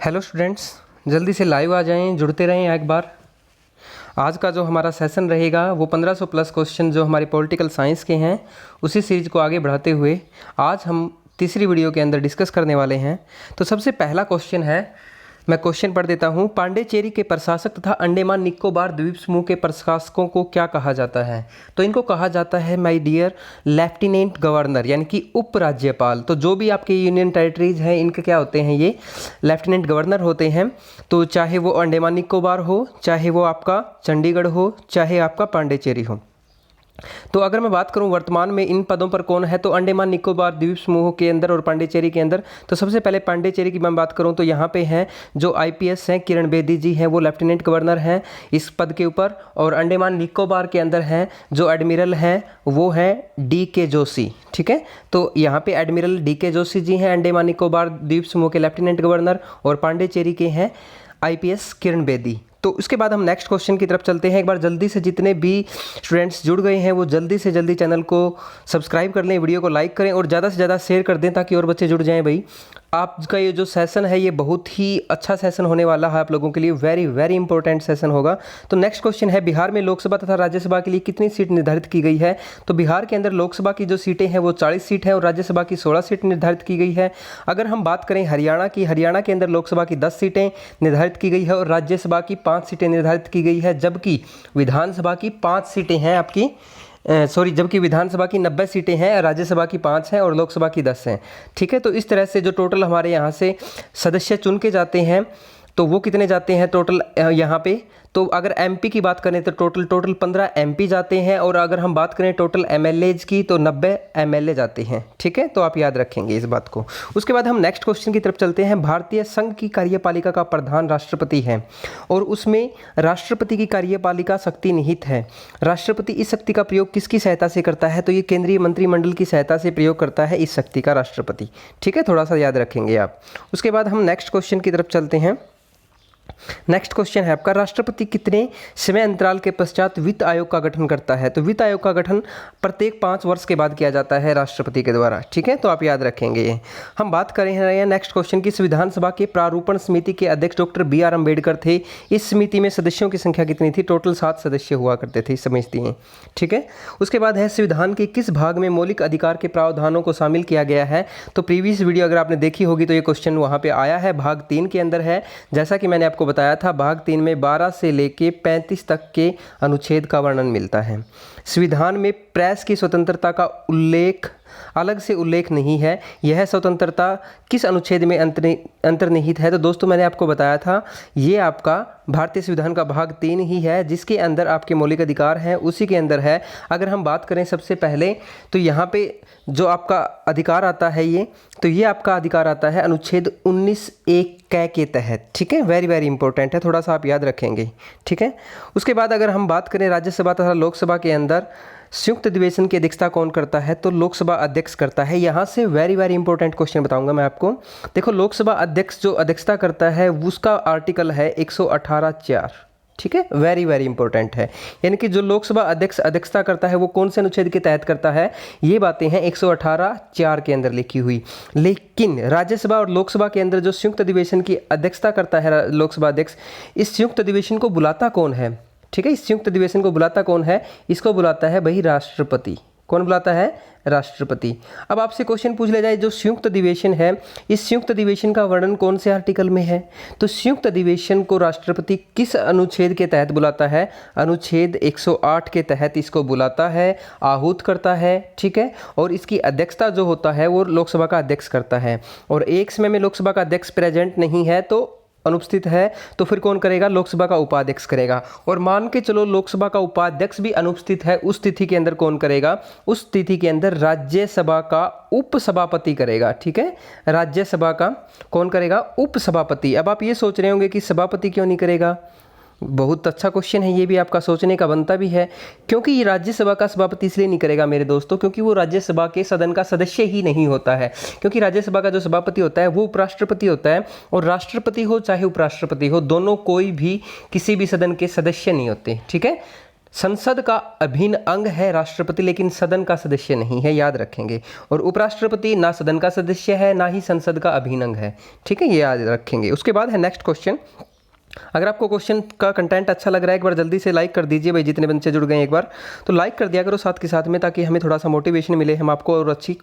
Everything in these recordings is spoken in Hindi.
हेलो स्टूडेंट्स, जल्दी से लाइव आ जाएं, जुड़ते रहें एक बार। आज का जो हमारा सेशन रहेगा वो 1500 प्लस क्वेश्चन जो हमारे पॉलिटिकल साइंस के हैं उसी सीरीज को आगे बढ़ाते हुए आज हम तीसरी वीडियो के अंदर डिस्कस करने वाले हैं। तो सबसे पहला क्वेश्चन है, मैं क्वेश्चन पढ़ देता हूँ। पांडिचेरी के प्रशासक तथा अंडमान निकोबार द्वीप समूह के प्रशासकों को क्या कहा जाता है? तो इनको कहा जाता है माय डियर लेफ्टिनेंट गवर्नर, यानी कि उप राज्यपाल। तो जो भी आपके यूनियन टेरिटरीज हैं इनके क्या होते हैं, ये लेफ्टिनेंट गवर्नर होते हैं। तो चाहे वो अंडमान निकोबार हो, चाहे वो आपका चंडीगढ़ हो, चाहे आपका पांडिचेरी हो। तो अगर मैं बात करूं वर्तमान में इन पदों पर कौन है, तो अंडमान निकोबार द्वीप समूह के अंदर और पांडिचेरी के अंदर। तो सबसे पहले पांडिचेरी की मैं बात करूं तो यहाँ पे हैं जो आईपीएस हैं, किरण बेदी जी हैं, वो लेफ्टिनेंट गवर्नर हैं इस पद के ऊपर। और अंडमान निकोबार के अंदर हैं जो एडमिरल हैं वो हैं DK जोशी। ठीक है, तो यहाँ पे एडमिरल DK जोशी जी हैं अंडमान निकोबार द्वीप समूह के लेफ्टिनेंट गवर्नर, और पांडिचेरी के हैं आईपीएस किरण बेदी। तो उसके बाद हम नेक्स्ट क्वेश्चन की तरफ चलते हैं। एक बार जल्दी से जितने भी स्टूडेंट्स जुड़ गए हैं वो जल्दी से जल्दी चैनल को सब्सक्राइब कर लें, वीडियो को लाइक करें और ज़्यादा से ज़्यादा शेयर कर दें ताकि और बच्चे जुड़ जाएं। भाई आपका ये जो सेशन है ये बहुत ही अच्छा सेशन होने वाला है आप लोगों के लिए, वेरी वेरी इंपॉर्टेंट सेशन होगा। तो नेक्स्ट क्वेश्चन है, बिहार में लोकसभा तथा राज्यसभा के लिए कितनी सीट निर्धारित की गई है? तो बिहार के अंदर लोकसभा की जो सीटें हैं वो 40 सीट है और राज्यसभा की 16 सीट निर्धारित की गई है। अगर हम बात करें हरियाणा की, हरियाणा के अंदर लोकसभा की 10 सीटें निर्धारित की गई है और राज्यसभा की 5 सीटें निर्धारित की गई है, जबकि विधानसभा की 5 सीटें हैं आपकी जबकि विधानसभा की 90 सीटें हैं, राज्यसभा की 5 हैं और लोकसभा की 10 हैं। ठीक है, तो इस तरह से जो टोटल हमारे यहाँ से सदस्य चुन के जाते हैं तो वो कितने जाते हैं टोटल यहाँ पे? तो अगर MP की बात करें तो टोटल 15 MP जाते हैं, और अगर हम बात करें टोटल MLAs की तो 90 MLA जाते हैं। ठीक है, तो आप याद रखेंगे इस बात को। उसके बाद हम नेक्स्ट क्वेश्चन की तरफ चलते हैं। भारतीय संघ की कार्यपालिका का प्रधान राष्ट्रपति है और उसमें राष्ट्रपति की कार्यपालिका शक्ति निहित है। राष्ट्रपति इस शक्ति का प्रयोग किसकी सहायता से करता है? तो ये केंद्रीय मंत्रिमंडल की सहायता से प्रयोग करता है इस शक्ति का राष्ट्रपति। ठीक है, थोड़ा सा याद रखेंगे आप। उसके बाद हम नेक्स्ट क्वेश्चन की तरफ चलते हैं। नेक्स्ट क्वेश्चन है आपका, राष्ट्रपति कितने समय अंतराल के पश्चात वित्त आयोग का गठन करता है? तो वित्त आयोग का गठन प्रत्येक 5 वर्ष के बाद किया जाता है राष्ट्रपति के द्वारा। ठीक है, तो आप याद रखेंगे ये। हम बात कर रहे हैं नेक्स्ट क्वेश्चन की, विधानसभा के प्रारूपण समिति के अध्यक्ष डॉक्टर BR अम्बेडकर थे। इस समिति में सदस्यों की संख्या कितनी थी? टोटल 7 सदस्य हुआ करते थे इस समिति में। ठीक है, उसके बाद है संविधान के किस भाग में मौलिक अधिकार के प्रावधानों को शामिल किया गया है? तो प्रीवियस वीडियो अगर आपने देखी होगी तो ये क्वेश्चन वहाँ पे आया है, भाग 3 के अंदर है। जैसा कि मैंने आपको बताया था, भाग 3 में 12 से लेके 35 तक के अनुच्छेद का वर्णन मिलता है। संविधान में प्रेस की स्वतंत्रता का अलग से उल्लेख नहीं है। यह स्वतंत्रता किस अनुच्छेद में अंतर्निहित है? तो दोस्तों मैंने आपको बताया था, ये आपका भारतीय संविधान का भाग 3 ही है जिसके अंदर आपके मौलिक अधिकार हैं, उसी के अंदर है। अगर हम बात करें सबसे पहले तो यहाँ पे जो आपका अधिकार आता है तो ये आपका अधिकार आता है अनुच्छेद 19(1) के तहत। ठीक है, वेरी वेरी इंपॉर्टेंट है, थोड़ा सा आप याद रखेंगे। ठीक है, उसके बाद अगर हम बात करें राज्यसभा तथा लोकसभा के अंदर संयुक्त अधिवेशन की अध्यक्षता कौन करता है? तो लोकसभा अध्यक्ष करता है। यहाँ से वेरी वेरी इंपॉर्टेंट क्वेश्चन बताऊंगा मैं आपको। देखो, लोकसभा अध्यक्ष जो अध्यक्षता करता है उसका आर्टिकल है 118(4). ठीक है, वेरी वेरी इंपॉर्टेंट है। यानी कि जो लोकसभा अध्यक्ष अध्यक्षता करता है वो कौन से अनुच्छेद के तहत करता है? ये बातें हैं 118(4) के अंदर लिखी हुई। लेकिन राज्यसभा और लोकसभा के अंदर जो संयुक्त अधिवेशन की अध्यक्षता करता है लोकसभा अध्यक्ष, इस संयुक्त अधिवेशन को बुलाता कौन है? ठीक है, इस संयुक्त अधिवेशन को बुलाता कौन है? इसको बुलाता है भाई राष्ट्रपति। कौन बुलाता है? राष्ट्रपति। अब आपसे क्वेश्चन पूछ लिया जाए, जो संयुक्त अधिवेशन है, इस संयुक्त अधिवेशन का वर्णन कौन से आर्टिकल में है? तो संयुक्त अधिवेशन को राष्ट्रपति किस अनुच्छेद के तहत बुलाता है? अनुच्छेद 108 के तहत इसको बुलाता है, आहूत करता है। ठीक है, और इसकी अध्यक्षता जो होता है वो लोकसभा का अध्यक्ष करता है। और एक समय में लोकसभा का अध्यक्ष प्रेजेंट नहीं है तो अनुपस्थित है, तो फिर कौन करेगा? लोकसभा का उपाध्यक्ष करेगा। और मान के चलो लोकसभा का उपाध्यक्ष भी अनुपस्थित है, उस तिथि के अंदर कौन करेगा? उस तिथि के अंदर राज्यसभा का उपसभापति करेगा। ठीक है, राज्यसभा का कौन करेगा? उपसभापति। अब आप ये सोच रहे होंगे कि सभापति क्यों नहीं करेगा? बहुत अच्छा क्वेश्चन है, ये भी आपका सोचने का बनता भी है। क्योंकि ये राज्यसभा का सभापति इसलिए नहीं करेगा मेरे दोस्तों, क्योंकि वो राज्यसभा के सदन का सदस्य ही नहीं होता है। क्योंकि राज्यसभा का जो सभापति होता है वो उपराष्ट्रपति होता है, और राष्ट्रपति हो चाहे उपराष्ट्रपति हो, दोनों कोई भी किसी भी सदन के सदस्य नहीं होते। ठीक है, संसद का अभिन्न अंग है राष्ट्रपति, लेकिन सदन का सदस्य नहीं है, याद रखेंगे। और उपराष्ट्रपति ना सदन का सदस्य है ना ही संसद का अभिन्न अंग है, ठीक है, ये याद रखेंगे। उसके बाद है नेक्स्ट क्वेश्चन। अगर आपको क्वेश्चन का कंटेंट अच्छा लग रहा है एक बार जल्दी से लाइक कर दीजिए भाई, जितने बच्चे जुड़ गए हैं एक बार तो लाइक कर दिया करो साथ के साथ में, ताकि हमें थोड़ा सा मोटिवेशन मिले, हम आपको और अच्छी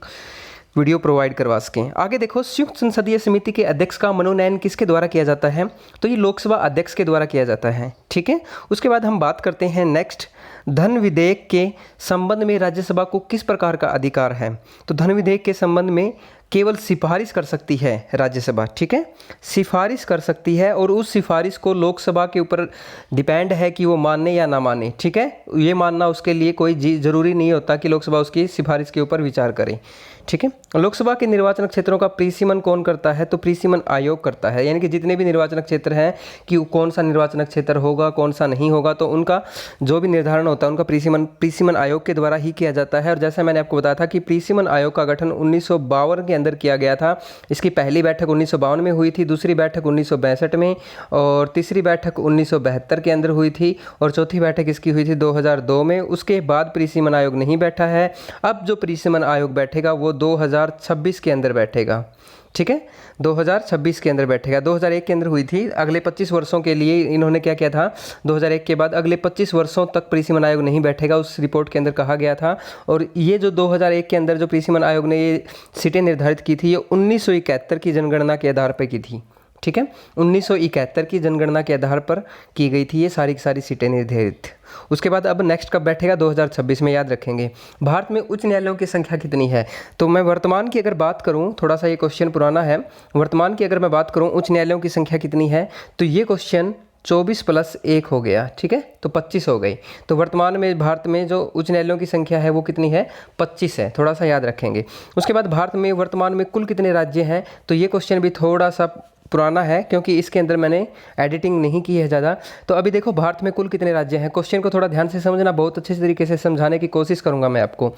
वीडियो प्रोवाइड करवा सकें। आगे देखो, संयुक्त संसदीय समिति के अध्यक्ष का मनोनयन किसके द्वारा किया जाता है? तो ये लोकसभा अध्यक्ष के द्वारा किया जाता है, ठीक है। उसके बाद हम बात करते हैं नेक्स्ट, धन विधेयक के संबंध में राज्यसभा को किस प्रकार का अधिकार है? तो धन विधेयक के संबंध में केवल सिफारिश कर सकती है राज्यसभा, ठीक है, सिफारिश कर सकती है, और उस सिफारिश को लोकसभा के ऊपर डिपेंड है कि वो माने या ना माने, ठीक है। ये मानना उसके लिए कोई ज़रूरी नहीं होता कि लोकसभा उसकी सिफारिश के ऊपर विचार करे, ठीक है। लोकसभा के निर्वाचन क्षेत्रों का परिसीमन कौन करता है? तो परिसीमन आयोग करता है, यानी कि जितने भी निर्वाचन क्षेत्र हैं कि कौन सा निर्वाचन क्षेत्र होगा कौन सा नहीं होगा, तो उनका जो भी निर्धारण होता है उनका परिसीमन आयोग के द्वारा ही किया जाता है। और जैसा मैंने आपको बताया था कि परिसीमन आयोग का गठन 1952 के अंदर किया गया था। इसकी पहली बैठक 1952 में हुई थी, दूसरी बैठक 1962 में, और तीसरी बैठक 1972 के अंदर हुई थी, और चौथी बैठक इसकी हुई थी 2002 में। उसके बाद परिसीमन आयोग नहीं बैठा है। अब जो परिसीमन आयोग बैठेगा वो 2026 के अंदर बैठेगा, ठीक है, 2026 के अंदर बैठेगा। 2001 के अंदर हुई थी। अगले 25 वर्षों के लिए इन्होंने क्या किया था, 2001 के बाद अगले 25 वर्षों तक परिसीमन आयोग नहीं बैठेगा, उस रिपोर्ट के अंदर कहा गया था। और ये जो 2001 के अंदर जो परिसीमन आयोग ने ये सीटें निर्धारित की थी, ये 1971 की जनगणना के आधार पर की थी, ठीक है, 1971 की जनगणना के आधार पर की गई थी ये सारी की सारी सीटें निर्धारित। उसके बाद अब नेक्स्ट कब बैठेगा? 2026 में, याद रखेंगे। भारत में उच्च न्यायालयों की संख्या कितनी है? तो मैं वर्तमान की अगर बात करूं, थोड़ा सा ये क्वेश्चन पुराना है, वर्तमान की अगर मैं बात करूं उच्च न्यायालयों की संख्या कितनी है, तो ये क्वेश्चन 24 + 1 हो गया, ठीक है, तो 25 हो गई। तो वर्तमान में भारत में जो उच्च न्यायालयों की संख्या है वो कितनी है? 25 है, थोड़ा सा याद रखेंगे। उसके बाद भारत में वर्तमान में कुल कितने राज्य हैं? तो ये क्वेश्चन भी थोड़ा सा पुराना है, क्योंकि इसके अंदर मैंने एडिटिंग नहीं की है ज़्यादा। तो अभी देखो, भारत में कुल कितने राज्य हैं? क्वेश्चन को थोड़ा ध्यान से समझना, बहुत अच्छे तरीके से समझाने की कोशिश करूँगा मैं आपको।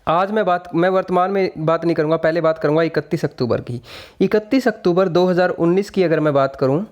आज मैं वर्तमान में बात नहीं करूँगा, पहले बात करूँगा 31 अक्टूबर की। 31 अक्टूबर 2019 की अगर मैं बात करूँ,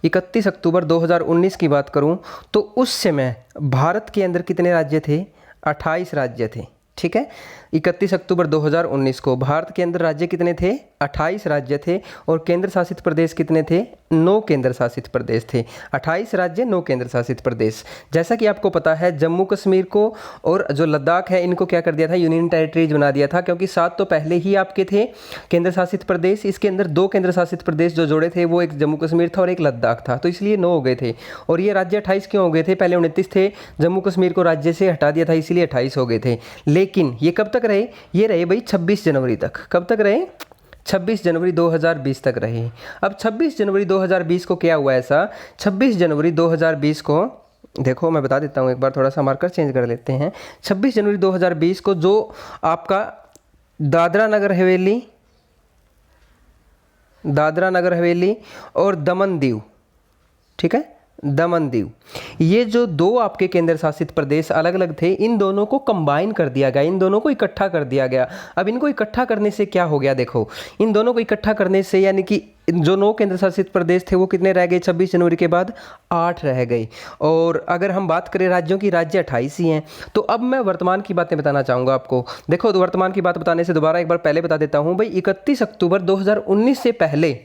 31 अक्टूबर 2019 की बात करूँ, तो उस समय भारत के अंदर कितने राज्य थे? 28 राज्य थे, ठीक है। 31 अक्टूबर 2019 को भारत के अंदर राज्य कितने थे? 28 राज्य थे। और केंद्र शासित प्रदेश कितने थे? 9 केंद्र शासित प्रदेश थे। 28 राज्य, 9 केंद्र शासित प्रदेश। जैसा कि आपको पता है, जम्मू कश्मीर को और जो लद्दाख है इनको क्या कर दिया था? यूनियन टेरिटरीज बना दिया था, क्योंकि 7 तो पहले ही आपके थे केंद्र शासित प्रदेश। इसके अंदर 2 केंद्र शासित प्रदेश जो जोड़े थे वो एक जम्मू कश्मीर था और एक लद्दाख था, तो इसलिए 9 हो गए थे। और ये राज्य 28 क्यों हो गए थे? पहले 29 थे, जम्मू कश्मीर को राज्य से हटा दिया था, इसीलिए 28 हो गए थे। लेकिन ये कब तक रहे? ये रहे भाई 26 जनवरी तक। कब तक रहे? 26 जनवरी 2020 तक रहे। अब 26 जनवरी 2020 को क्या हुआ ऐसा? 26 जनवरी 2020 को देखो, मैं बता देता हूँ एक बार, थोड़ा सा मार्कर चेंज कर लेते हैं। 26 जनवरी 2020 को जो आपका दादरा नगर हवेली और दमन दीव, ठीक है, दमन दीव, ये जो 2 आपके केंद्र शासित प्रदेश अलग अलग थे, इन दोनों को कंबाइन कर दिया गया, इन दोनों को इकट्ठा कर दिया गया। अब इनको इकट्ठा करने से क्या हो गया? देखो, इन दोनों को इकट्ठा करने से यानी कि जो 9 केंद्र शासित प्रदेश थे वो कितने रह गए? 26 जनवरी के बाद 8 रह गए। और अगर हम बात करें राज्यों की, राज्य 28 ही हैं। तो अब मैं वर्तमान की बातें बताना चाहूँगा आपको। देखो, तो वर्तमान की बात बताने से दोबारा एक बार पहले बता देता हूँ भाई, 31 अक्टूबर 2019 से पहले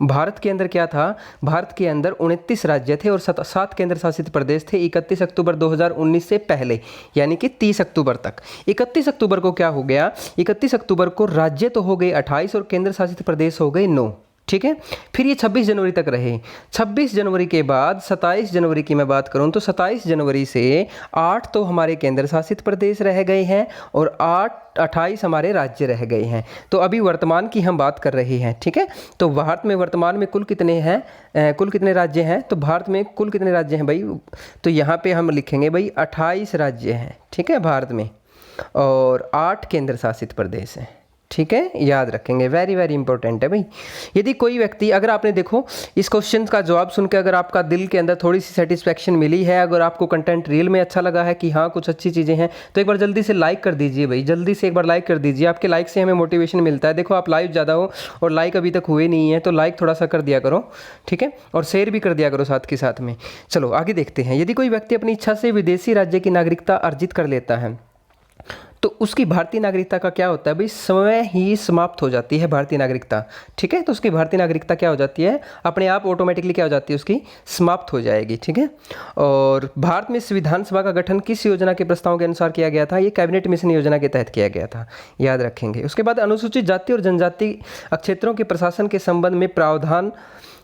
भारत के अंदर क्या था? भारत के अंदर 29 राज्य थे और 7 केंद्र शासित प्रदेश थे 31 अक्टूबर 2019 से पहले, यानी कि 30 अक्टूबर तक। 31 अक्टूबर को क्या हो गया? 31 अक्टूबर को राज्य तो हो गए 28 और केंद्र शासित प्रदेश हो गए 9, ठीक है। फिर ये 26 जनवरी तक रहे। 26 जनवरी के बाद 27 जनवरी की मैं बात करूं तो 27 जनवरी से 8 तो हमारे केंद्र शासित प्रदेश रह गए हैं और 28 हमारे राज्य रह गए हैं। तो अभी वर्तमान की हम बात कर रहे हैं, ठीक है। तो भारत में वर्तमान में कुल कितने हैं? कुल कितने राज्य हैं? तो भारत में कुल कितने राज्य हैं भाई? तो यहाँ पे हम लिखेंगे भाई 28 राज्य हैं, ठीक है, भारत में, और 8 केंद्र शासित प्रदेश हैं, ठीक है, याद रखेंगे, वेरी वेरी इंपॉर्टेंट है भाई। यदि कोई व्यक्ति, अगर आपने देखो इस क्वेश्चन का जवाब सुन के अगर आपका दिल के अंदर थोड़ी सी सेटिस्फेक्शन मिली है, अगर आपको कंटेंट रियल में अच्छा लगा है कि हाँ कुछ अच्छी चीज़ें हैं, तो एक बार जल्दी से लाइक कर दीजिए भाई, जल्दी से एक बार लाइक कर दीजिए। आपके लाइक से हमें मोटिवेशन मिलता है। देखो आप लाइव ज़्यादा हो और लाइक अभी तक हुए नहीं है, तो लाइक थोड़ा सा कर दिया करो, ठीक है, और शेयर भी कर दिया करो साथ के साथ में। चलो आगे देखते हैं। यदि कोई व्यक्ति अपनी इच्छा से विदेशी राज्य की नागरिकता अर्जित कर लेता है तो उसकी भारतीय नागरिकता का क्या होता है भाई, समय ही समाप्त हो जाती है भारतीय नागरिकता, ठीक है। तो उसकी भारतीय नागरिकता क्या हो जाती है, अपने आप ऑटोमेटिकली क्या हो जाती है, उसकी समाप्त हो जाएगी, ठीक है। और भारत में संविधान सभा का गठन किस योजना के प्रस्ताव के अनुसार किया गया था, ये कैबिनेट मिशन योजना के तहत किया गया था, याद रखेंगे। उसके बाद अनुसूचित जाति और जनजाति क्षेत्रों के प्रशासन के संबंध में प्रावधान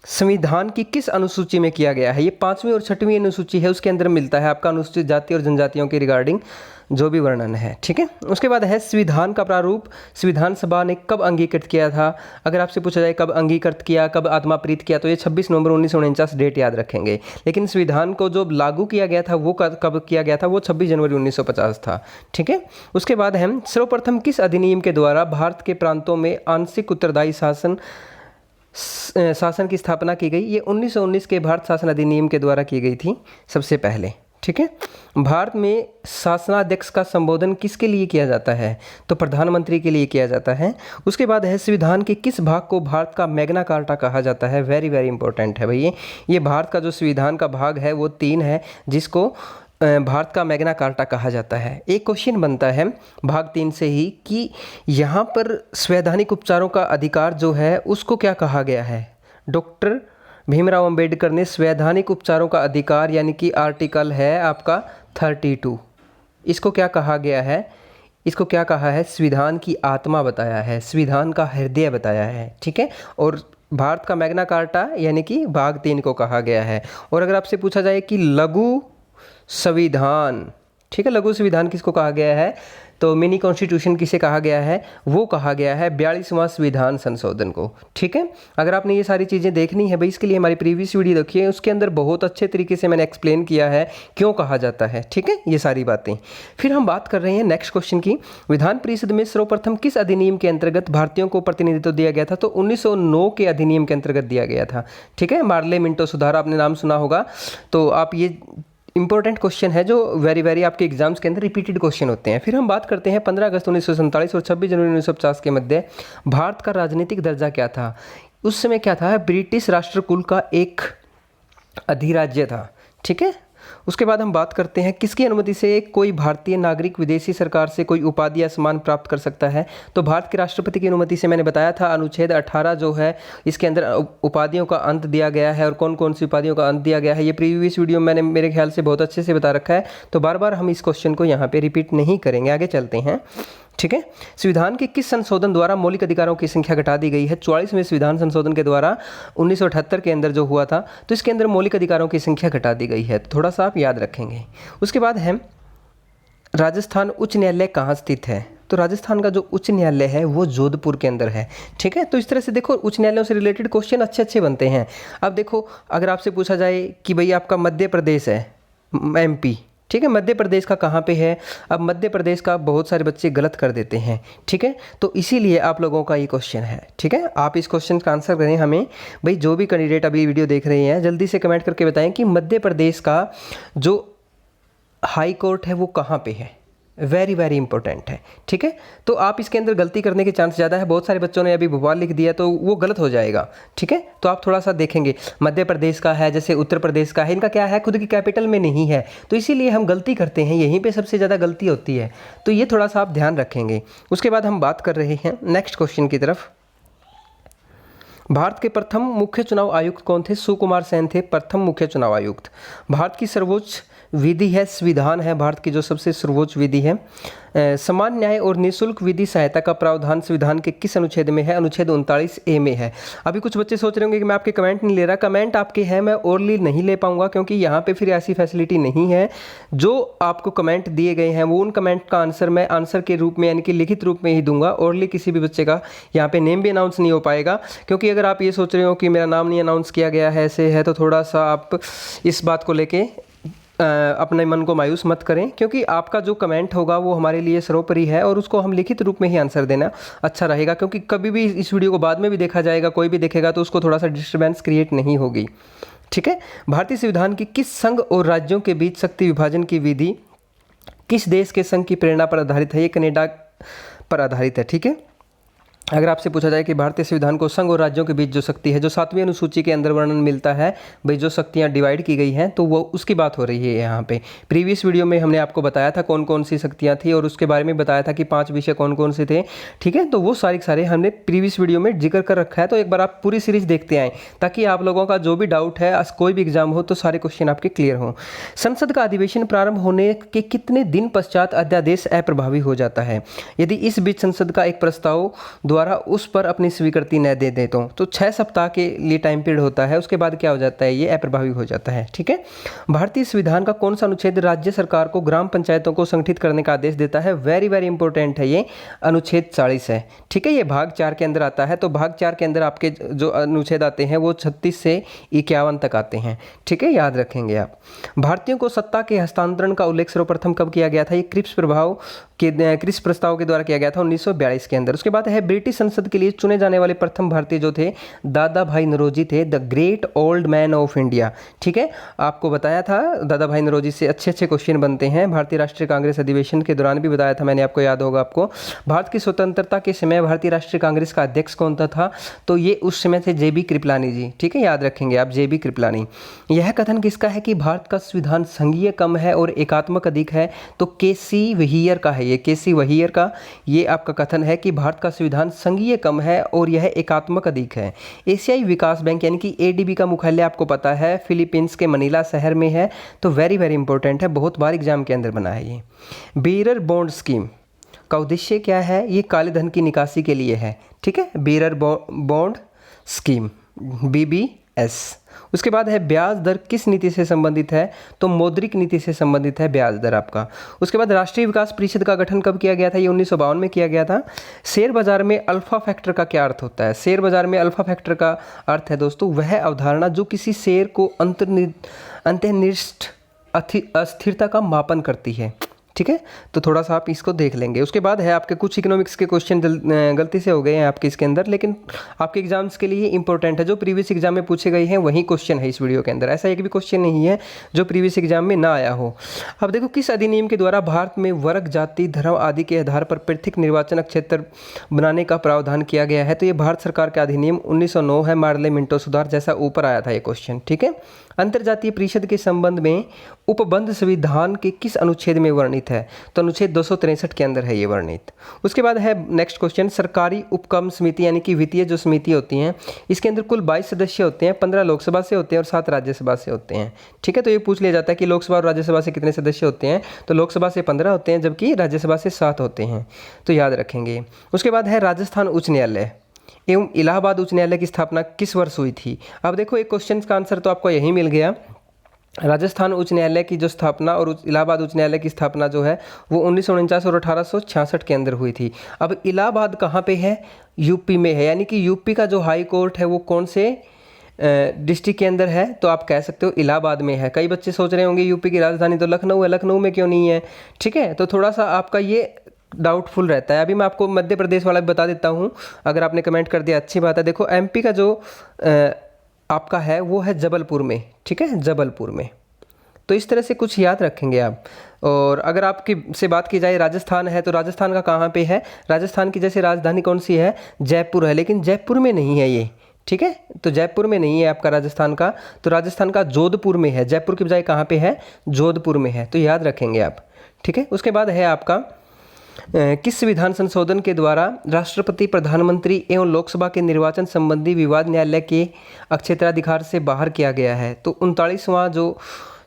संविधान की किस अनुसूची में किया गया है, ये 5वीं और 6वीं अनुसूची है, उसके अंदर मिलता है आपका अनुसूचित जाति और जनजातियों के रिगार्डिंग जो भी वर्णन है, ठीक है। उसके बाद है संविधान का प्रारूप संविधान सभा ने कब अंगीकृत किया था। अगर आपसे पूछा जाए कब अंगीकृत किया, कब आत्माप्रीत किया, तो ये 26 नवंबर 1949 डेट याद रखेंगे। लेकिन संविधान को जो लागू किया गया था वो कब किया गया था, वो 26 जनवरी 1950 था, ठीक है। उसके बाद हम सर्वप्रथम किस अधिनियम के द्वारा भारत के प्रांतों में आंशिक उत्तरदायी शासन की स्थापना की गई, ये 1919 के भारत शासन अधिनियम के द्वारा की गई थी सबसे पहले, ठीक है। भारत में शासनाध्यक्ष का संबोधन किसके लिए किया जाता है, तो प्रधानमंत्री के लिए किया जाता है। उसके बाद है संविधान के किस भाग को भारत का मैग्ना कार्टा कहा जाता है, वेरी वेरी इंपॉर्टेंट है भैया। ये भारत का जो संविधान का भाग है वो 3 है, जिसको भारत का मैग्ना कार्टा कहा जाता है। एक क्वेश्चन बनता है भाग 3 से ही कि यहाँ पर संवैधानिक उपचारों का अधिकार जो है उसको क्या कहा गया है। डॉक्टर भीमराव अंबेडकर ने संवैधानिक उपचारों का अधिकार यानी कि आर्टिकल है आपका 32, इसको क्या कहा गया है, इसको क्या कहा है, संविधान की आत्मा बताया है, संविधान का हृदय बताया है, ठीक है। और भारत का मैग्ना कार्टा यानी कि भाग 3 को कहा गया है। और अगर आपसे पूछा जाए कि लघु संविधान, ठीक है, लघु संविधान किसको कहा गया है, तो मिनी कॉन्स्टिट्यूशन किसे कहा गया है, वो कहा गया है 42वां संविधान संशोधन को, ठीक है। अगर आपने ये सारी चीज़ें देखनी है भाई, इसके लिए हमारी प्रीवियस वीडियो देखिए, उसके अंदर बहुत अच्छे तरीके से मैंने एक्सप्लेन किया है क्यों कहा जाता है, ठीक है, ये सारी बातें। फिर हम बात कर रहे हैं नेक्स्ट क्वेश्चन की। विधान परिषद में सर्वप्रथम किस अधिनियम के अंतर्गत भारतीयों को प्रतिनिधित्व दिया गया था, तो 1909 के अधिनियम के अंतर्गत दिया गया था, ठीक है। मार्ले मिंटो सुधार आपने नाम सुना होगा, तो आप ये इंपॉर्टेंट क्वेश्चन है जो वेरी वेरी आपके एग्जाम्स के अंदर रिपीटेड क्वेश्चन होते हैं। फिर हम बात करते हैं 15 अगस्त 1947 और 26 जनवरी 1950 के मध्य भारत का राजनीतिक दर्जा क्या था। उस समय क्या था, ब्रिटिश राष्ट्रकुल का एक अधिराज्य था, ठीक है। उसके बाद हम बात करते हैं किसकी अनुमति से कोई भारतीय नागरिक विदेशी सरकार से कोई उपाधि या सम्मान प्राप्त कर सकता है, तो भारत के राष्ट्रपति की अनुमति से। मैंने बताया था अनुच्छेद 18 जो है इसके अंदर उपाधियों का अंत दिया गया है और कौन कौन सी उपाधियों का अंत दिया गया है, ये प्रीवियस वीडियो मैंने मेरे ख्याल से बहुत अच्छे से बता रखा है, तो बार बार हम इस क्वेश्चन को यहाँ पे रिपीट नहीं करेंगे, आगे चलते हैं, ठीक है। संविधान के किस संशोधन द्वारा मौलिक अधिकारों की संख्या घटा दी गई है, 44वें संविधान संशोधन के द्वारा 1978 के अंदर जो हुआ था, तो इसके अंदर मौलिक अधिकारों की संख्या घटा दी गई है, थोड़ा सा आप याद रखेंगे। उसके बाद है राजस्थान उच्च न्यायालय कहाँ स्थित है, तो राजस्थान का जो उच्च न्यायालय है वो जोधपुर के अंदर है, ठीक है। तो इस तरह से देखो उच्च न्यायालयों से रिलेटेड क्वेश्चन अच्छे अच्छे बनते हैं। अब देखो अगर आपसे पूछा जाए कि भाई आपका मध्य प्रदेश है, MP, ठीक है, मध्य प्रदेश का कहाँ पे है, अब मध्य प्रदेश का बहुत सारे बच्चे गलत कर देते हैं, ठीक है, तो इसीलिए आप लोगों का ये क्वेश्चन है, ठीक है। आप इस क्वेश्चन का आंसर करें हमें भाई, जो भी कैंडिडेट अभी वीडियो देख रहे हैं जल्दी से कमेंट करके बताएं कि मध्य प्रदेश का जो हाई कोर्ट है वो कहाँ पे है, वेरी वेरी इंपॉर्टेंट है, ठीक है। तो आप इसके अंदर गलती करने के चांस ज़्यादा है, बहुत सारे बच्चों ने अभी भोपाल लिख दिया तो वो गलत हो जाएगा, ठीक है। तो आप थोड़ा सा देखेंगे मध्य प्रदेश का है, जैसे उत्तर प्रदेश का है, इनका क्या है खुद की कैपिटल में नहीं है, तो इसीलिए हम गलती करते हैं, यहीं पे सबसे ज़्यादा गलती होती है, तो ये थोड़ा सा आप ध्यान रखेंगे। उसके बाद हम बात कर रहे हैं नेक्स्ट क्वेश्चन की तरफ। भारत के प्रथम मुख्य चुनाव आयुक्त कौन थे, सुकुमार सेन थे प्रथम मुख्य चुनाव आयुक्त। भारत की सर्वोच्च विधि है संविधान है, भारत की जो सबसे सर्वोच्च विधि है। समान न्याय और निःशुल्क विधि सहायता का प्रावधान संविधान के किस अनुच्छेद में है, अनुच्छेद 39A में है। अभी कुछ बच्चे सोच रहे होंगे कि मैं आपके कमेंट नहीं ले रहा, कमेंट आपके हैं, मैं ओरली नहीं ले पाऊंगा क्योंकि यहाँ पे फिर ऐसी फैसिलिटी नहीं है। जो आपको कमेंट दिए गए हैं वो उन कमेंट का आंसर मैं आंसर के रूप में यानी कि लिखित रूप में ही दूंगा, ओरली किसी भी बच्चे का यहाँ पे नेम भी अनाउंस नहीं हो पाएगा। क्योंकि अगर आप ये सोच रहे हो कि मेरा नाम नहीं अनाउंस किया गया है, ऐसे है, तो थोड़ा सा आप इस बात को लेके अपने मन को मायूस मत करें, क्योंकि आपका जो कमेंट होगा वो हमारे लिए सर्वोपरि है और उसको हम लिखित रूप में ही आंसर देना अच्छा रहेगा, क्योंकि कभी भी इस वीडियो को बाद में भी देखा जाएगा, कोई भी देखेगा तो उसको थोड़ा सा डिस्टर्बेंस क्रिएट नहीं होगी। ठीक है। भारतीय संविधान की किस संघ और राज्यों के बीच शक्ति विभाजन की विधि किस देश के संघ की प्रेरणा पर आधारित है? ये कनाडा पर आधारित है। ठीक है। अगर आपसे पूछा जाए कि भारतीय संविधान को संघ और राज्यों के बीच जो शक्ति है, जो 7वीं अनुसूची के अंदर वर्णन मिलता है भाई, जो शक्तियां डिवाइड की गई हैं, तो वो उसकी बात हो रही है यहाँ पे। प्रीवियस वीडियो में हमने आपको बताया था कौन कौन सी शक्तियां थी और उसके बारे में बताया था कि 5 विषय कौन कौन से थे। ठीक है। तो वो सारे हमने प्रीवियस वीडियो में जिक्र कर रखा है, तो एक बार आप पूरी सीरीज देखते आएँ ताकि आप लोगों का जो भी डाउट है, कोई भी एग्जाम हो तो सारे क्वेश्चन आपके क्लियर हों। संसद का अधिवेशन प्रारंभ होने के कितने दिन पश्चात अध्यादेश अप्रभावी हो जाता है? यदि इस बीच संसद का एक प्रस्ताव द्वारा उस पर अपनी स्वीकृति न दे तो 6 सप्ताह के लिए टाइम पीरियड होता है, उसके बाद क्या हो जाता है? ये अप्रभावी हो जाता है। ठीक है। भारतीय संविधान का कौन सा अनुच्छेद राज्य सरकार को ग्राम पंचायतों को संगठित करने का आदेश देता है? वेरी वेरी इंपॉर्टेंट है ये, अनुच्छेद 40 है। ठीक है। ये भाग 4 के अंदर आता है, तो भाग 4 के अंदर आपके जो अनुच्छेद आते हैं वो 36 से 51 तक आते हैं। ठीक है, याद रखेंगे आप। भारतीयों को सत्ता के हस्तांतरण का उल्लेख सर्वप्रथम कब किया गया था? ये क्रिप्स प्रस्ताव के द्वारा किया गया था 1942 के अंदर। उसके बाद है ब्रिटिश संसद के लिए चुने जाने वाले प्रथम भारतीय जो थे, दादा भाई नौरोजी थे, the great old man of India. ठीक है। आपको बताया था दादा भाई नौरोजी से अच्छे क्वेश्चन बनते हैं। भारतीय राष्ट्रीय कांग्रेस अधिवेशन के दौरान भी बताया था मैंने आपको, याद होगा आपको। भारत की स्वतंत्रता के समय भारतीय राष्ट्रीय कांग्रेस का अध्यक्ष कौन था? तो ये उस समय थे JB कृपलानी जी। ठीक है, याद रखेंगे आप, JB कृपलानी। यह कथन किसका है कि भारत का संविधान संघीय कम है और एकात्मक अधिक है? तो KC वहीयर का है। ये KC वहीयर का ये आपका कथन है कि भारत का संविधान संघीय कम है और यह एकात्मक अधिक है। एशियाई विकास बैंक यानी कि ADB का मुख्यालय आपको पता है फिलीपींस के मनीला शहर में है, तो वेरी वेरी इंपॉर्टेंट है, बहुत बार एग्जाम के अंदर बना है ये। बीरर बॉन्ड स्कीम का उद्देश्य क्या है? ये काले धन की निकासी के लिए है। ठीक है, बीरर बॉन्ड स्कीम, BBS। उसके बाद है ब्याज दर किस नीति से संबंधित है? तो मौद्रिक नीति से संबंधित है ब्याज दर आपका। उसके बाद राष्ट्रीय विकास परिषद का गठन कब किया गया था? ये 1952 में किया गया था। शेयर बाजार में अल्फा फैक्टर का क्या अर्थ होता है? शेयर बाजार में अल्फा फैक्टर का अर्थ है दोस्तों वह अवधारणा जो किसी शेयर को अंतर्निष्ठ अस्थिरता का मापन करती है। ठीक है, तो थोड़ा सा आप इसको देख लेंगे। उसके बाद है आपके कुछ इकोनॉमिक्स के क्वेश्चन गलती से हो गए हैं आपके इसके अंदर, लेकिन आपके एग्जाम्स के लिए इंपॉर्टेंट है। जो प्रीवियस एग्जाम में पूछे गए हैं वही क्वेश्चन है इस वीडियो के अंदर, ऐसा एक भी क्वेश्चन नहीं है जो प्रीवियस एग्जाम में ना आया हो। अब देखो, किस अधिनियम के द्वारा भारत में वर्ग, जाति, धर्म आदि के आधार पर पृथक निर्वाचन क्षेत्र बनाने का प्रावधान किया गया है? तो ये भारत सरकार का अधिनियम 1909 है, मार्ले मिंटो सुधार, जैसा ऊपर आया था ये क्वेश्चन। ठीक है। अंतर्जातीय परिषद के संबंध में उपबंध संविधान के किस अनुच्छेद में वर्णित है? तो अनुच्छेद 263 के अंदर है ये वर्णित। उसके बाद है नेक्स्ट क्वेश्चन, सरकारी उपक्रम समिति यानी कि वित्तीय जो समिति होती हैं, इसके अंदर कुल 22 सदस्य होते हैं, 15 लोकसभा से होते हैं और 7 राज्यसभा से होते हैं। ठीक है, तो ये पूछ लिया जाता है कि लोकसभा और राज्यसभा से कितने सदस्य होते हैं? तो लोकसभा से 15 होते हैं, जबकि राज्यसभा से 7 होते हैं, तो याद रखेंगे। उसके बाद है राजस्थान उच्च न्यायालय एवं इलाहाबाद उच्च न्यायालय की स्थापना किस वर्ष हुई थी? अब देखो, एक क्वेश्चन का आंसर तो आपको यही मिल गया। राजस्थान उच्च न्यायालय की जो स्थापना और इलाहाबाद उच्च न्यायालय की स्थापना जो है वो 1949 और 1866 के अंदर हुई थी। अब इलाहाबाद कहाँ पे है? यूपी में है, यानी कि यूपी का जो हाई कोर्ट है वो कौन से डिस्ट्रिक्ट के अंदर है? तो आप कह सकते हो इलाहाबाद में है। कई बच्चे सोच रहे होंगे यूपी की राजधानी तो लखनऊ है, लखनऊ में क्यों नहीं है? ठीक है, तो थोड़ा सा आपका ये डाउटफुल रहता है। अभी मैं आपको मध्य प्रदेश वाला भी बता देता हूँ, अगर आपने कमेंट कर दिया अच्छी बात है। देखो, MP का जो आपका है वो है जबलपुर में। ठीक है, जबलपुर में। तो इस तरह से कुछ याद रखेंगे आप। और अगर आपकी से बात की जाए राजस्थान है, तो राजस्थान का कहाँ पे है? राजस्थान की जैसे राजधानी कौन सी है? जयपुर है, लेकिन जयपुर में नहीं है ये। ठीक है, तो जयपुर में नहीं है आपका राजस्थान का, तो राजस्थान का जोधपुर में है। जयपुर की बजाय कहाँ पे है? जोधपुर में है, तो याद रखेंगे आप। ठीक है, उसके बाद है आपका किस संविधान संशोधन के द्वारा राष्ट्रपति, प्रधानमंत्री एवं लोकसभा के निर्वाचन संबंधी विवाद न्यायालय के क्षेत्राधिकार से बाहर किया गया है? तो 39वां जो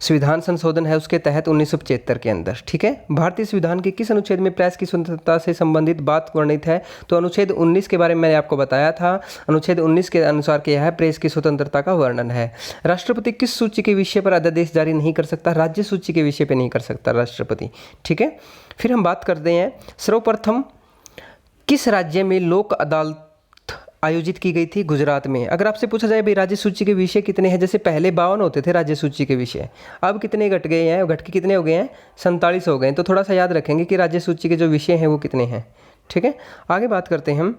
संविधान संशोधन है उसके तहत 1975 के अंदर। ठीक है, भारतीय संविधान के किस अनुच्छेद में प्रेस की स्वतंत्रता से संबंधित बात वर्णित है? तो अनुच्छेद 19 के बारे में मैंने आपको बताया था। अनुच्छेद 19 के अनुसार क्या है? प्रेस की स्वतंत्रता का वर्णन है। राष्ट्रपति किस सूची के विषय पर अध्यादेश जारी नहीं कर सकता? राज्य सूची के विषय पर नहीं कर सकता राष्ट्रपति। ठीक है, फिर हम बात करते हैं सर्वप्रथम किस राज्य में लोक अदालत आयोजित की गई थी गुजरात में। अगर आपसे पूछा जाए भाई राज्य सूची के विषय कितने हैं, जैसे पहले 52 होते थे राज्य सूची के विषय, अब कितने घट गए हैं, घट के कितने हो गए हैं, 47 हो गए हैं। तो थोड़ा सा याद रखेंगे कि राज्य सूची के जो विषय हैं वो कितने हैं। ठीक है, आगे बात करते हैं हम।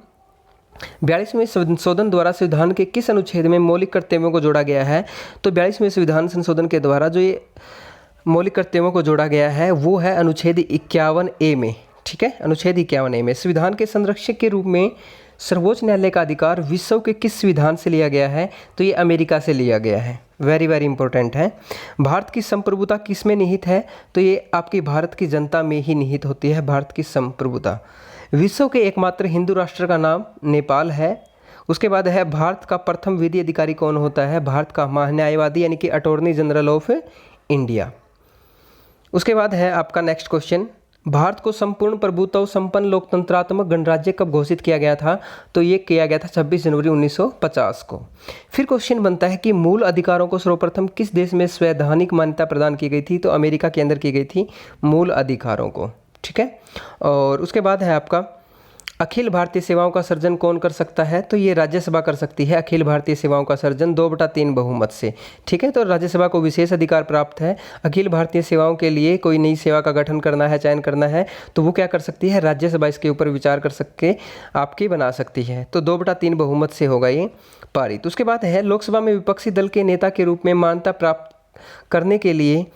42वें संशोधन द्वारा संविधान के किस अनुच्छेद में मौलिक कर्तव्यों को जोड़ा गया है? तो 42वें संविधान संशोधन के द्वारा जो ये मौलिक कर्तव्यों को जोड़ा गया है वो है अनुच्छेद 51A में। ठीक है, अनुच्छेद 51A में संविधान के संरक्षक के रूप में सर्वोच्च न्यायालय का अधिकार विश्व के किस संविधान से लिया गया है? तो ये अमेरिका से लिया गया है। वेरी वेरी इंपॉर्टेंट है। भारत की संप्रभुता किस में निहित है? तो ये आपकी भारत की जनता में ही निहित होती है, भारत की संप्रभुता। विश्व के एकमात्र हिंदू राष्ट्र का नाम नेपाल है। उसके बाद है भारत का प्रथम विधि अधिकारी कौन होता है? भारत का महान्यायवादी यानी कि अटॉर्नी जनरल ऑफ इंडिया। उसके बाद है आपका नेक्स्ट क्वेश्चन, भारत को संपूर्ण प्रभुत्व संपन्न लोकतंत्रात्मक गणराज्य कब घोषित किया गया था? तो ये किया गया था 26 जनवरी 1950 को। फिर क्वेश्चन बनता है कि मूल अधिकारों को सर्वप्रथम किस देश में संवैधानिक मान्यता प्रदान की गई थी? तो अमेरिका के अंदर की गई थी मूल अधिकारों को। ठीक है, और उसके बाद है आपका अखिल भारतीय सेवाओं का सर्जन कौन कर सकता है? तो ये राज्यसभा कर सकती है अखिल भारतीय सेवाओं का सर्जन 2/3 बहुमत से। ठीक है, तो राज्यसभा को विशेष अधिकार प्राप्त है। अखिल भारतीय सेवाओं के लिए कोई नई सेवा का गठन करना है, चयन करना है, तो वो क्या कर सकती है? राज्यसभा इसके ऊपर विचार कर सके आपकी बना सकती है। तो 2/3 बहुमत से होगा ये पारित। उसके बाद है लोकसभा में विपक्षी दल के नेता के रूप में मान्यता प्राप्त करने के लिए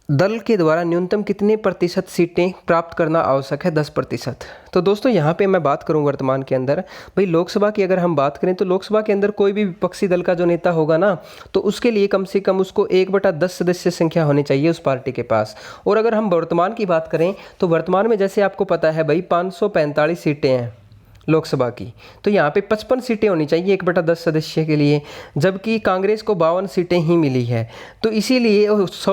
दल के द्वारा न्यूनतम कितने प्रतिशत सीटें प्राप्त करना आवश्यक है? 10%। तो दोस्तों यहाँ पे मैं बात करूँ वर्तमान के अंदर, भाई लोकसभा की अगर हम बात करें तो लोकसभा के अंदर कोई भी विपक्षी दल का जो नेता होगा ना, तो उसके लिए कम से कम उसको 1/10 सदस्य संख्या होनी चाहिए उस पार्टी के पास। और अगर हम वर्तमान की बात करें तो वर्तमान में जैसे आपको पता है भाई 545 सीटें हैं लोकसभा की, तो यहाँ पे 55 सीटें होनी चाहिए 1/10 सदस्य के लिए, जबकि कांग्रेस को 52 सीटें ही मिली है। तो इसीलिए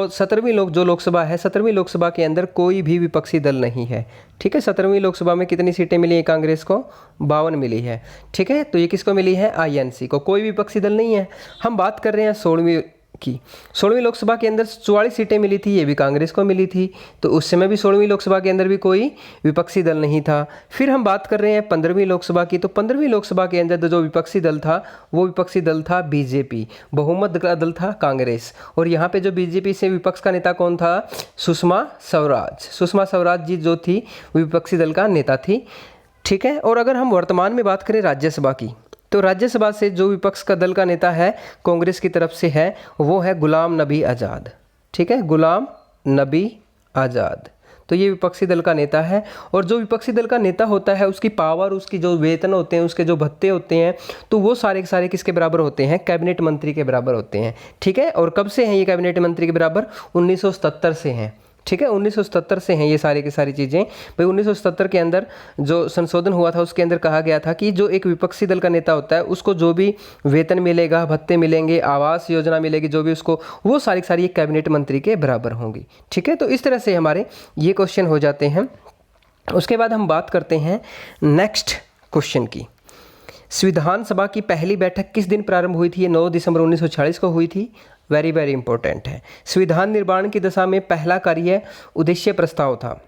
17वीं लोकसभा है, 17वीं लोकसभा के अंदर कोई भी विपक्षी दल नहीं है। ठीक है, 17वीं लोकसभा में कितनी सीटें मिली है कांग्रेस को? 52 मिली है। ठीक है, तो ये किसको मिली है? INC को। कोई विपक्षी दल नहीं है। हम बात कर रहे हैं 16वीं की। 16वीं लोकसभा के अंदर 44 सीटें मिली थी, ये भी कांग्रेस को मिली थी। तो उस समय भी 16वीं लोकसभा के अंदर भी कोई विपक्षी दल नहीं था। फिर हम बात कर रहे हैं 15वीं लोकसभा की। तो 15वीं लोकसभा के अंदर जो विपक्षी दल था वो विपक्षी दल था BJP, बहुमत का दल था कांग्रेस। और यहाँ पे जो BJP से विपक्ष का नेता कौन था? सुषमा स्वराज। सुषमा स्वराज जी जो थी विपक्षी दल का नेता थी। ठीक है, और अगर हम वर्तमान में बात करें राज्यसभा की, तो राज्यसभा से जो विपक्ष का दल का नेता है कांग्रेस की तरफ से है वो है गुलाम नबी आज़ाद। ठीक है, गुलाम नबी आज़ाद। तो ये विपक्षी दल का नेता है। और जो विपक्षी दल का नेता होता है उसकी पावर, उसकी जो वेतन होते हैं, उसके जो भत्ते होते हैं, तो वो सारे के सारे किसके बराबर होते हैं? कैबिनेट मंत्री के बराबर होते हैं। ठीक है, और कब से हैं ये कैबिनेट मंत्री के बराबर? 1977 से हैं। ठीक है, 1977 से हैं ये सारी की सारी चीज़ें। भाई 1977 के अंदर जो संशोधन हुआ था उसके अंदर कहा गया था कि जो एक विपक्षी दल का नेता होता है उसको जो भी वेतन मिलेगा, भत्ते मिलेंगे, आवास योजना मिलेगी, जो भी उसको, वो सारी की सारी एक कैबिनेट मंत्री के बराबर होंगी। ठीक है, तो इस तरह से हमारे ये क्वेश्चन हो जाते हैं। उसके बाद हम बात करते हैं नेक्स्ट क्वेश्चन की। संविधान सभा की पहली बैठक किस दिन प्रारंभ हुई थी? ये 9 दिसंबर 1946 को हुई थी। वेरी वेरी इंपॉर्टेंट है। संविधान निर्माण की दशा में पहला कार्य उद्देश्य प्रस्ताव था।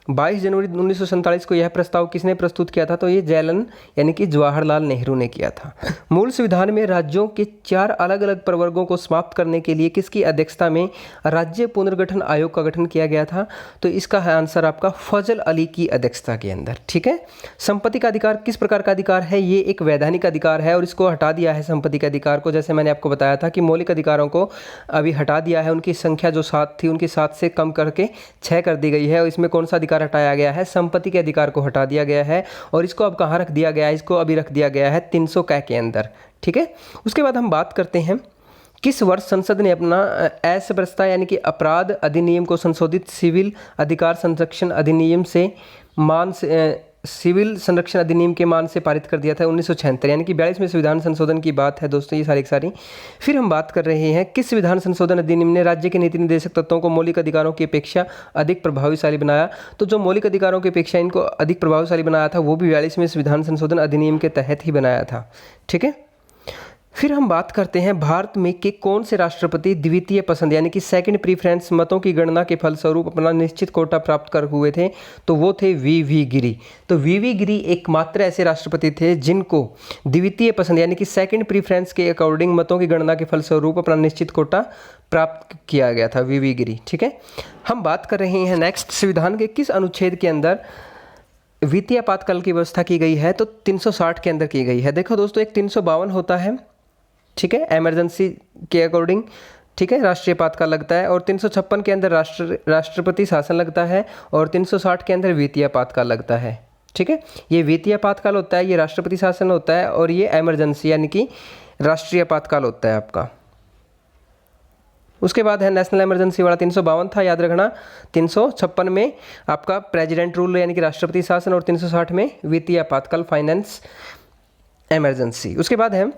22 जनवरी 1947 को यह प्रस्ताव किसने प्रस्तुत किया था? तो ये जयलन यानी कि जवाहरलाल नेहरू ने किया था। मूल संविधान में राज्यों के 4 अलग अलग प्रवर्गों को समाप्त करने के लिए किसकी अध्यक्षता में राज्य पुनर्गठन आयोग का गठन किया गया था? तो इसका है आंसर आपका फजल अली की अध्यक्षता के अंदर। ठीक है, संपत्ति का अधिकार किस प्रकार का अधिकार है? ये एक वैधानिक अधिकार है और इसको हटा दिया है संपत्ति के अधिकार को। जैसे मैंने आपको बताया था कि मौलिक अधिकारों को अभी हटा दिया है, उनकी संख्या जो 7 थी उनकी 7 से कम करके 6 कर दी गई है। और इसमें कौन सा अधिकार हटाया गया है? संपत्ति के अधिकार को हटा दिया गया है। और इसको अब कहाँ रख दिया गया है? इसको अभी रख दिया गया है 300 क के अंदर। ठीक है, उसके बाद हम बात करते हैं किस वर्ष संसद ने अपना असभ्यता यानी कि अपराध अधिनियम को संशोधित सिविल अधिकार संरक्षण अधिनियम से मान से सिविल संरक्षण अधिनियम के मान से पारित कर दिया था? 1976, यानी कि 42वें संविधान संशोधन की बात है दोस्तों ये सारी की सारी। फिर हम बात कर रहे हैं किस संविधान संशोधन अधिनियम ने राज्य के नीति निर्देशक तत्वों को मौलिक अधिकारों की अपेक्षा अधिक प्रभावशाली बनाया? तो जो मौलिक अधिकारों की अपेक्षा इनको अधिक प्रभावशाली बनाया था वो भी 42वें संविधान संशोधन अधिनियम के तहत ही बनाया था। ठीक है, फिर हम बात करते हैं भारत में के कौन से राष्ट्रपति द्वितीय पसंद यानी कि सेकंड प्रीफरेंस मतों की गणना के फलस्वरूप अपना निश्चित कोटा प्राप्त कर हुए थे, तो वो थे वी गिरी। तो वी गिरी एकमात्र ऐसे राष्ट्रपति थे जिनको द्वितीय पसंद यानी कि सेकंड प्रीफरेंस के अकॉर्डिंग मतों की गणना के फलस्वरूप अपना निश्चित कोटा प्राप्त किया गया था, वी गिरी। ठीक है, हम बात कर रहे हैं नेक्स्ट, संविधान के किस अनुच्छेद के अंदर वित्तीय आपातकाल की व्यवस्था की गई है? तो 360 के अंदर की गई है। देखो दोस्तों, एक 352 होता है, ठीक है, इमरजेंसी के अकॉर्डिंग, ठीक है, राष्ट्रीय आपातकाल लगता है, और 356 के अंदर राष्ट्रपति शासन लगता है, और 360 के अंदर वित्तीय आपातकाल लगता है। ठीक है, ये वित्तीय आपातकाल होता है, ये राष्ट्रपति शासन होता है, और ये इमरजेंसी यानी कि राष्ट्रीय आपातकाल होता है आपका। उसके बाद है नेशनल इमरजेंसी वाला 352 था, याद रखना। 356 में आपका प्रेसिडेंट रूल यानी कि राष्ट्रपति शासन, और 360 में वित्तीय आपातकाल फाइनेंस इमरजेंसी। उसके बाद है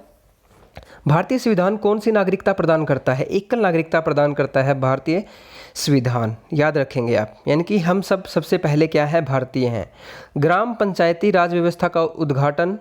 भारतीय संविधान कौन सी नागरिकता प्रदान करता है? एकल नागरिकता प्रदान करता है भारतीय संविधान, याद रखेंगे आप, यानी कि हम सब सबसे पहले क्या है, भारतीय हैं। ग्राम पंचायती राज व्यवस्था का उद्घाटन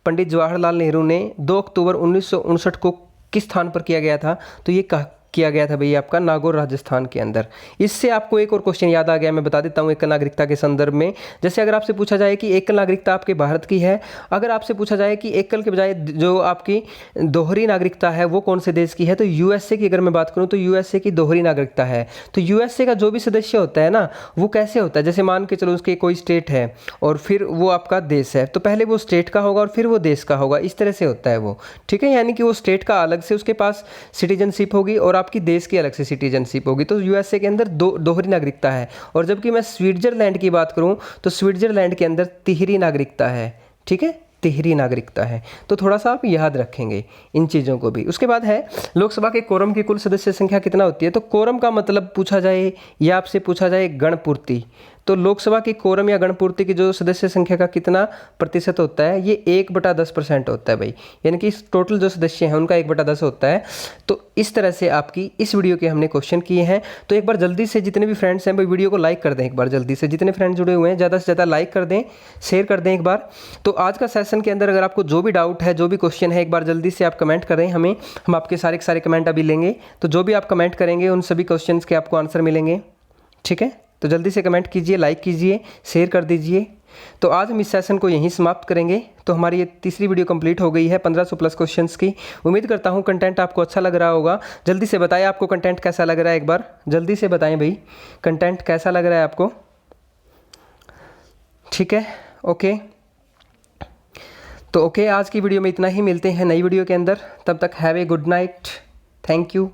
पंडित जवाहरलाल नेहरू ने 2 अक्टूबर 1959 को किस स्थान पर किया गया था? तो ये किया गया था भैया आपका नागौर राजस्थान के अंदर। इससे आपको एक और क्वेश्चन याद आ गया, मैं बता देता हूँ एकल नागरिकता के संदर्भ में। जैसे अगर आपसे पूछा जाए कि एकल नागरिकता आपके भारत की है, अगर आपसे पूछा जाए कि एकल के बजाय जो आपकी दोहरी नागरिकता है वो कौन से देश की है, तो यूएसए की अगर मैं बात करूँ तो यूएसए की दोहरी नागरिकता है। तो यूएसए का जो भी सदस्य होता है ना, वो कैसे होता है, जैसे मान के चलो उसके कोई स्टेट है और फिर वो आपका देश है, तो पहले वो स्टेट का होगा और फिर वो देश का होगा, इस तरह से होता है वो। ठीक है, यानी कि वो स्टेट का अलग से उसके पास सिटीजनशिप होगी और आपकी देश की अलग से सिटीजनशिप होगी। तो यूएसए के अंदर दोहरी नागरिकता है। और जबकि मैं स्विट्जरलैंड की बात करूं तो स्विट्जरलैंड के अंदर तिहरी नागरिकता है। ठीक है, तिहरी नागरिकता है। तो थोड़ा सा आप याद रखेंगे इन चीज़ों को भी। उसके बाद है लोकसभा के कोरम की कुल सदस्य संख्या कितना होती है? तो कोरम का मतलब पूछा जाए या आपसे पूछा जाए गणपूर्ति, तो लोकसभा की कोरम या गणपूर्ति की जो सदस्य संख्या का कितना प्रतिशत होता है? ये 1/10% होता है भाई, यानी कि टोटल जो सदस्य हैं उनका 1/10 होता है। तो इस तरह से आपकी इस वीडियो के हमने क्वेश्चन किए हैं। तो एक बार जल्दी से जितने भी फ्रेंड्स हैं भाई वीडियो को लाइक कर दें, एक बार जल्दी से जितने फ्रेंड्स जुड़े हुए हैं ज़्यादा से ज़्यादा लाइक कर दें, शेयर कर दें एक बार। तो आज का सेशन के अंदर अगर आपको जो भी डाउट है, जो भी क्वेश्चन है, एक बार जल्दी से आप कमेंट करें हमें, हम आपके सारे के सारे कमेंट अभी लेंगे। तो जो भी आप कमेंट करेंगे उन सभी क्वेश्चन के आपको आंसर मिलेंगे। ठीक है, तो जल्दी से कमेंट कीजिए, लाइक कीजिए, शेयर कर दीजिए। तो आज हम इस सेशन को यहीं समाप्त करेंगे। तो हमारी ये तीसरी वीडियो कंप्लीट हो गई है 1500 प्लस क्वेश्चंस की। उम्मीद करता हूँ कंटेंट आपको अच्छा लग रहा होगा। जल्दी से बताएं आपको कंटेंट कैसा लग रहा है, एक बार जल्दी से बताएं भाई कंटेंट कैसा लग रहा है आपको। ठीक है, ओके, तो ओके, आज की वीडियो में इतना ही। मिलते हैं नई वीडियो के अंदर, तब तक have a good night, thank you.